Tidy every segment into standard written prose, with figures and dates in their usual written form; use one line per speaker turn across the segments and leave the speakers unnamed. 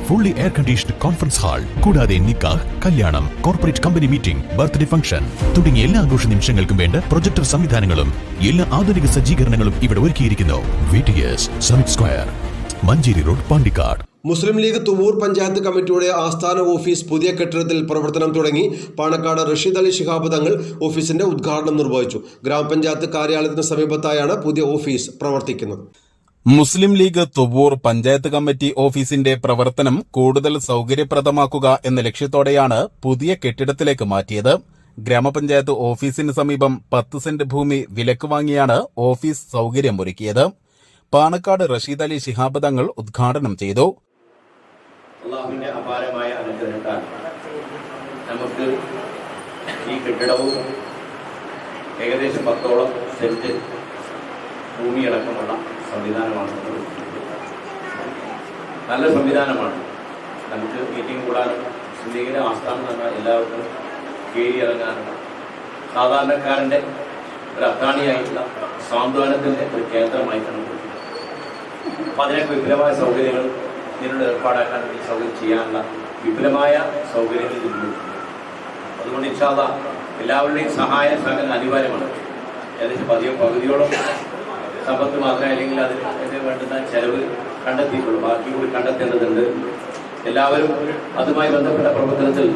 fully air-conditioned conference hall, കൂടാതെ നിക്കാഹ്, കല്യാണം, corporate company meeting, birthday function തുടങ്ങിയ എല്ലാ ആഘോഷ നിമിഷങ്ങൾക്കും വേണ്ട പ്രൊജക്ടർ സംവിധാനങ്ങളും എല്ലാ ആധുനിക സജ്ജീകരണങ്ങളും ഇവിടെ ഒരുക്കിയിരിക്കുന്നു. VTS Summit Square, Manjeri road, Pandikkad.
Muslim League Thuvvur panchayat കമ്മിറ്റിയുടെ ആസ്ഥാന ഓഫീസ് പുതിയ കെട്ടിടത്തിൽ പ്രവർത്തനം തുടങ്ങി. പാണക്കാട് റഷീദ് അലി ശിഹാബ് തങ്ങൾ ഓഫീസിന്റെ ഉദ്ഘാടനം നിർവഹിച്ചു. ഗ്രാമപഞ്ചായത്ത് കാര്യാലയത്തിന് സമീപത്തായാണ് പുതിയ ഓഫീസ് പ്രവർത്തിക്കുന്നത്.
മുസ്ലിം ലീഗ് തുവൂർ പഞ്ചായത്ത് കമ്മിറ്റി ഓഫീസിന്റെ പ്രവർത്തനം കൂടുതൽ സൌകര്യപ്രദമാക്കുക എന്ന ലക്ഷ്യത്തോടെയാണ് പുതിയ കെട്ടിടത്തിലേക്ക് മാറ്റിയത്. ഗ്രാമപഞ്ചായത്ത് ഓഫീസിന് സമീപം 10 സെന്റ് ഭൂമി വിലക്ക് വാങ്ങിയാണ് ഓഫീസ് സൌകര്യമൊരുക്കിയത്. പാണക്കാട് റഷീദ് അലി ശിഹാബ് തങ്ങൾ ഉദ്ഘാടനം ചെയ്തു.
അള്ളാഹുവിന്റെ അപാരമായ അനുഗ്രഹത്താൽ നമുക്ക് ഈ കെട്ടിടവും ഏകദേശം 10ഓളം സെന്റ് ഭൂമിയടക്കമുള്ള സംവിധാനമാണ്. നല്ല സംവിധാനമാണ്. നമുക്ക് മീറ്റിംഗ് കൂടാനും ലീഗിന്റെ ആസ്ഥാനം തന്നെ എല്ലാവർക്കും കയറി ഇറങ്ങാനുള്ള സാധാരണക്കാരന്റെ ഒരു അത്താണിയായിട്ടുള്ള സാന്ത്വനത്തിന്റെ ഒരു കേന്ദ്രമായി കണക്ക്. അപ്പം അതിനൊക്കെ വിപുലമായ സൗകര്യങ്ങൾ ഇതിനോട് ഏർപ്പാടാക്കാൻ വേണ്ടി സൗകര്യം ചെയ്യാനുള്ള വിപുലമായ സൗകര്യങ്ങൾ ഇതിനുണ്ട്. അതുകൊണ്ട് ഇൻഷാ അല്ലാഹ് എല്ലാവരുടെയും സഹായ സഹകരണം അനിവാര്യമാണ്. ഏകദേശം പകുതിയോളം സമ്പത്ത് മാത്രമേ അല്ലെങ്കിൽ അതിന് വേണ്ടുന്ന ചെലവ് കണ്ടെത്തിയിട്ടുള്ളൂ. ബാക്കി കൂടി കണ്ടെത്തേണ്ടതുണ്ട്. എല്ലാവരും അതുമായി ബന്ധപ്പെട്ട പ്രവർത്തനത്തിൽ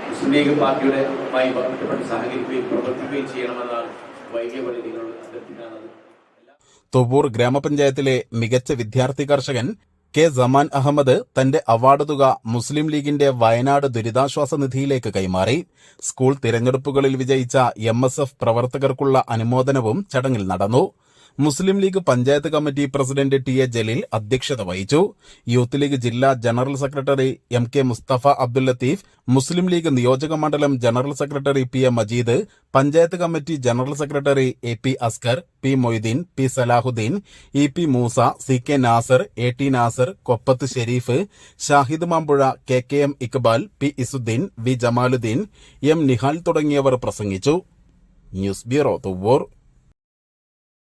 മുസ്ലിം ലീഗ് പാർട്ടിയുടെയുമായി ബന്ധപ്പെട്ട് സഹകരിക്കുകയും പ്രവർത്തിക്കുകയും ചെയ്യണമെന്നാണ് വൈകിയ വഴി നിങ്ങളോട് അഭ്യർത്ഥിക്കാനുള്ളത്.
തുവൂർ ഗ്രാമപഞ്ചായത്തിലെ മികച്ച വിദ്യാർത്ഥി കർഷകൻ കെ സമാൻ അഹമ്മദ് തന്റെ അവാർഡ് തുക മുസ്ലിം ലീഗിന്റെ വയനാട് ദുരിതാശ്വാസ നിധിയിലേക്ക് കൈമാറി. സ്കൂൾ തിരഞ്ഞെടുപ്പുകളിൽ വിജയിച്ച MSF പ്രവർത്തകർക്കുള്ള അനുമോദനവും ചടങ്ങിൽ നടന്നു. Muslim League panchayat committee president T A Jaleel അധ്യക്ഷത വഹിച്ചു. യൂത്ത് ലീഗ് ജില്ലാ general secretary MK Musthafa Abdul Latheef, Muslim League നിയോജക മണ്ഡലം general secretary PA Majeed, panchayat committee general secretary AP Askar, P Moideen, P Salahuddin, EP Moosa, CK Nasar, AT Nasar, Koppath Shareef, Shahid Mambuzha, KKM Iqbal, P Izzuddin, V Jamaluddin, M Nihal തുടങ്ങിയവർ പ്രസംഗിച്ചു. News bureau Thuvur.